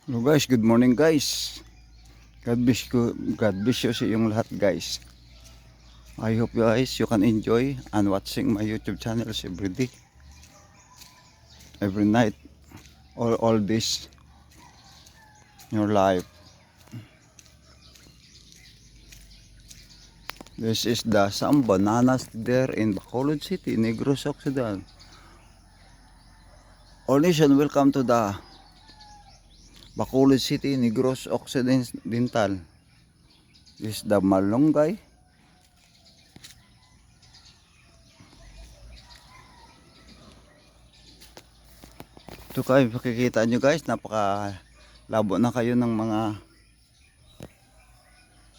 Hello guys, good morning guys. God bless you sa iyong lahat guys. I hope you guys you can enjoy and watching my YouTube channels every day, every night, all this in your life. This is the some bananas there in Bacolod City, Negros Occidental. All nation welcome to the Bacolod City, Negros Occidental. This is the malunggay. Ito kayo, makikita nyo guys, napaka labo na kayo ng mga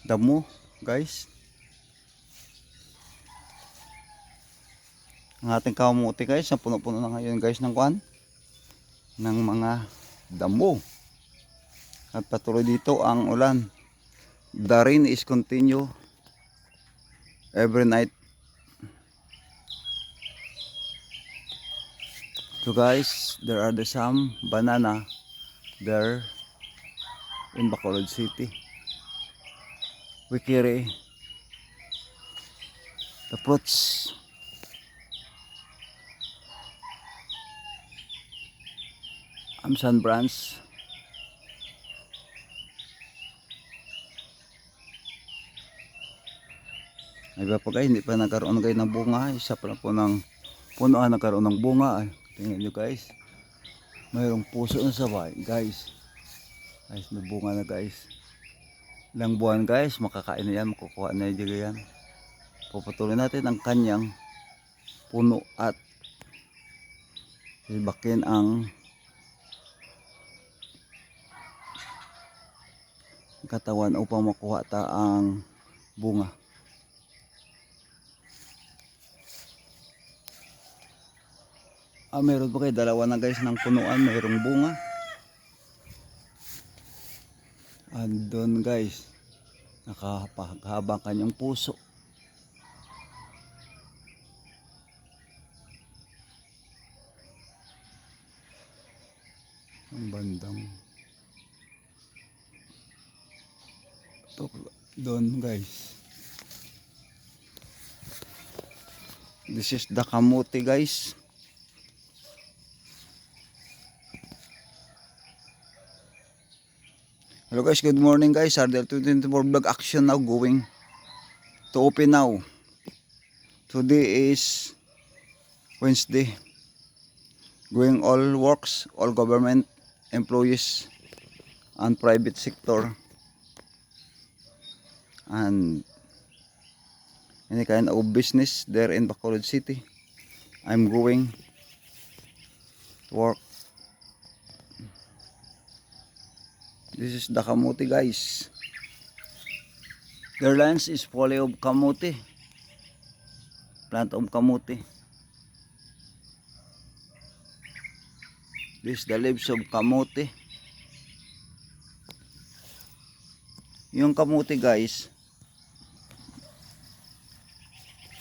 damo guys. Ang ating kamuti guys, na puno-puno na ngayon guys ng kuan, ng mga damo. At patuloy dito ang ulan. The rain is continue every night. So guys, there are some banana there in Bacolod City. We carry the fruits. Amsan branch. Iba pa guys, hindi pa nagkaroon guys ng bunga. Isa pa lang po ng punuan nagkaroon ng bunga. Ay, tingnan nyo guys. Mayroong puso na sa bahay guys. Guys, may bunga na guys. Ilang buwan guys, makakain na yan, makukuha na yan. Puputulin natin ang kanyang puno at ibakin ang katawan upang makuha ta ang bunga. Meron pa kayo dalawa na guys ng punuan, mayroong bunga. Andun guys, nakapaghabang kanyang puso. Ang bandang doon guys. This is the kamuti guys. Hello guys, good morning guys. RDL 224 vlog action now going to open now. Today is Wednesday. Going all works, all government employees and private sector and any kind of business there in Bacolod City. I'm going to work. This is the kamuti guys. Their lands is full of kamuti. Plant of kamuti. This is the leaves of kamuti. Yung kamuti guys,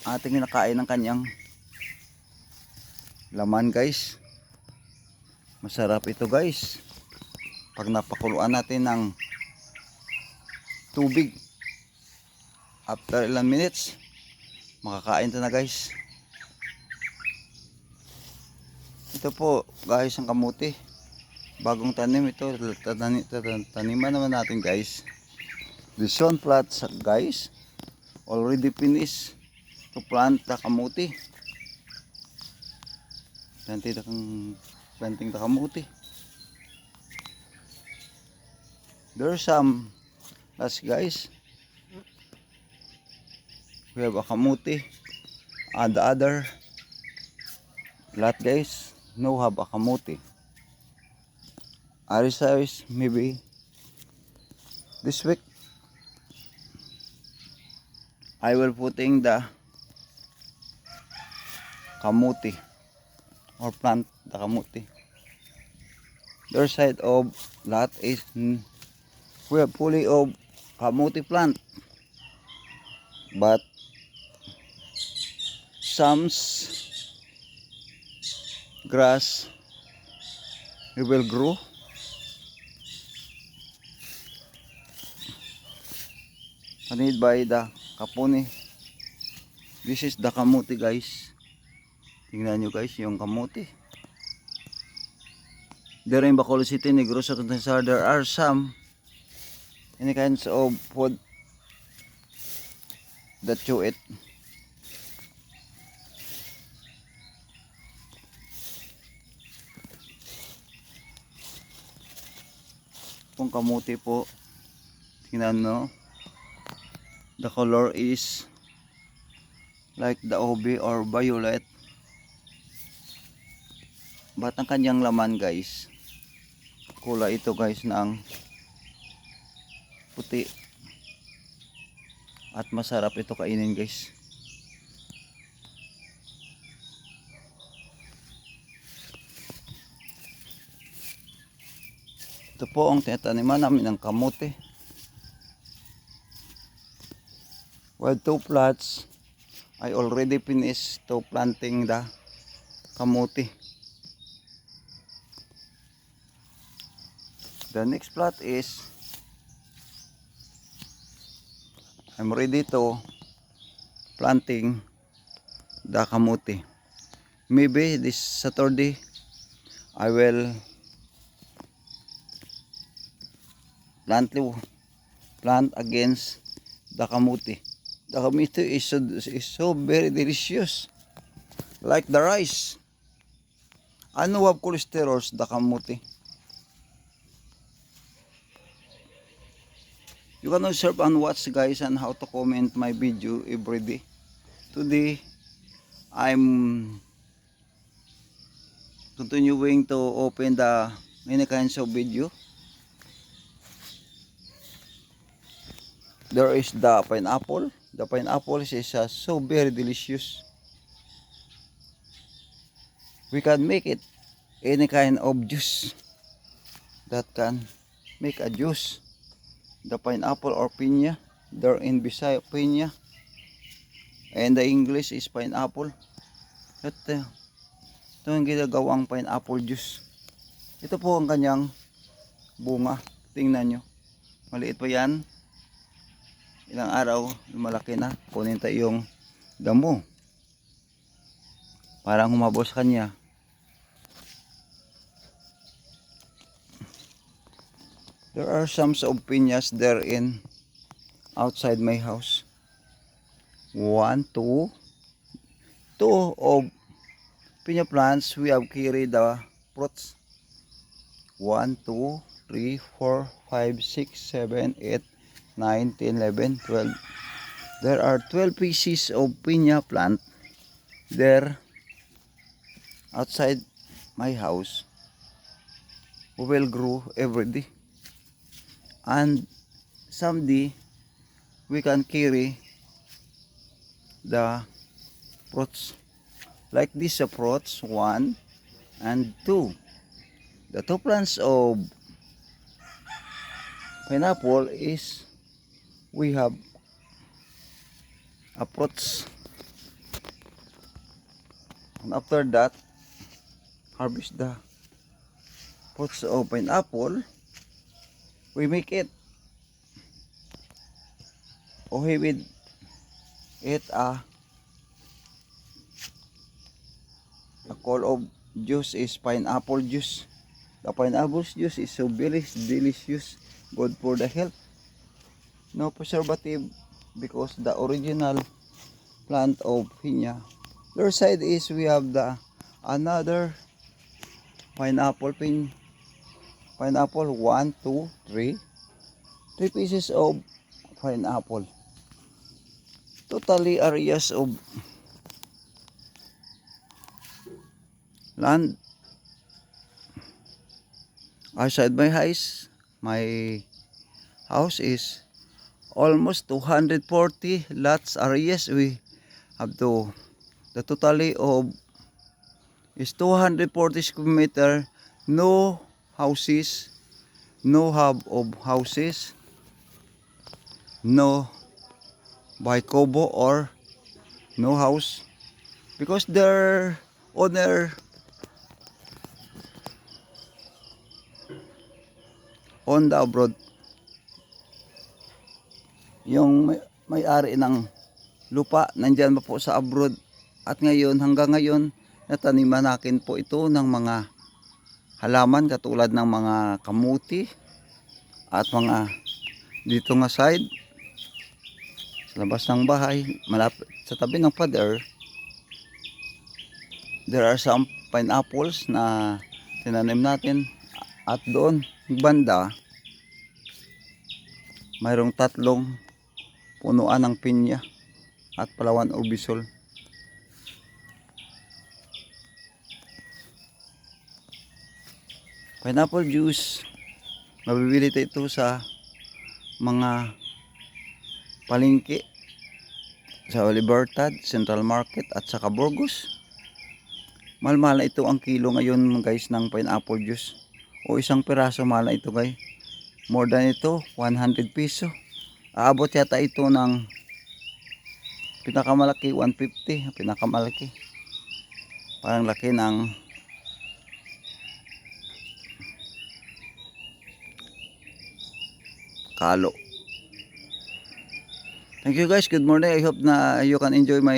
ating kinakain ng kanyang laman guys. Masarap ito guys. Pag napakuluan natin ng tubig, after ilang minutes makakain ito na guys. Ito po guys ang kamuti, bagong tanim ito. Taniman naman natin guys. This one plants guys, already finished to plant the kamuti. Planting the kamuti. There's some last guys. We have a kamuti and the other lot guys no have a kamuti. Our size maybe this week I will putting the kamuti or plant the kamuti. Their side of lot is we have fully of kamuti plant, but some grass we will grow Made by the Kapuni. This is the kamuti guys. Tingnan nyo guys yung kamuti. There in Bacolod City, Negros Occidental, there are some any kinds of food that you eat. Kung kamuti po, tingnan no, the color is like the obi or violet, but ang kanyang laman guys, kulay ito guys ng puti, at masarap ito kainin guys. Ito po ang tinataniman namin ng kamote. With 2 plots, I already finished to planting the kamote. The next plot is I'm ready to planting the kamote. Maybe this Saturday I will plant against the kamote. The kamote is so very delicious, like the rice. Ano have cholesterol the kamote? You can observe and watch guys and how to comment my video every day. Today I'm continuing to open the many kinds of video. There is the pineapple. The pineapple is so very delicious. We can make it any kind of juice that can make a juice. The pineapple or piña. There in Bisaya piña. And the English is pineapple. Ito yung ginagawang pineapple juice. Ito po ang kanyang bunga. Tingnan nyo. Maliit pa yan. Ilang araw, malaki na. Kunin tayo yung damo. Parang humabos kanya. There are some of piñas there in outside my house. 1, 2 of piña plants. We have carried the fruits. 1, 2, 3, 4, 5, 6, 7, 8, 9, 10, 11, 12. There are 12 pieces of piña plant there outside my house. We will grow every day. And someday we can carry the fruits. Like this fruits 1 and 2. The 2 plants of pineapple is we have a fruits, and after that harvest the fruits of pineapple. We make it with it a call of juice is pineapple juice. The pineapple juice is so very delicious, good for the health. No preservative because the original plant of piña. The other side is we have the another pineapple pineapple 1, 2, 3 pieces of pineapple. Totally areas of land outside my house. My house is almost 240 lots areas. We have to the totally of is 240 square meter. No houses, no hub of houses, no by Kobo or no house because their owner on the abroad. yung may-ari ng lupa nandyan pa po sa abroad, at ngayon hanggang ngayon nataniman natin po ito ng mga halaman katulad ng mga kamuti at mga dito nga side sa labas ng bahay malapit sa tabi ng pader. There are some pineapples na tinanim natin, at doon banda mayroong 3 punuan ng pinya at Palawan o Bisol. Pineapple juice, mabibili ito sa mga palengke sa Libertad, Central Market at saka Burgos. Mahal-mahal na ito ang kilo ngayon guys ng pineapple juice, o isang piraso mahal na ito guys. More than ito, 100 piso. Aabot yata ito ng pinakamalaki 150, pinakamalaki. Parang laki ng kalo. Thank you guys. Good morning. I hope na you can enjoy my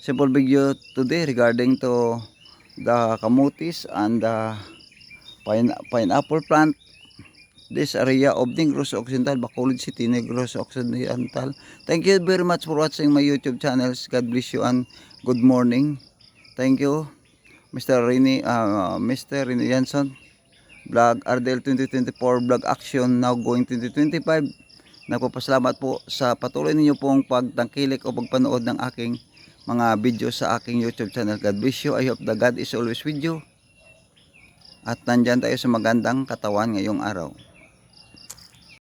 simple video today regarding to the kamutis and the pineapple plant. This area of Negros Occidental, Bacolod City, Negros Occidental. Thank you very much for watching my YouTube channels. God bless you and good morning. Thank you, Mr. Rene Jansson. Vlog RDL 2024 Vlog Action now going 2025. Nagpapasalamat po sa patuloy ninyo pong pagtangkilik o pagpanood ng aking mga video sa aking YouTube channel. God bless you. I hope the God is always with you. At nandyan tayo sa magandang katawan ngayong araw.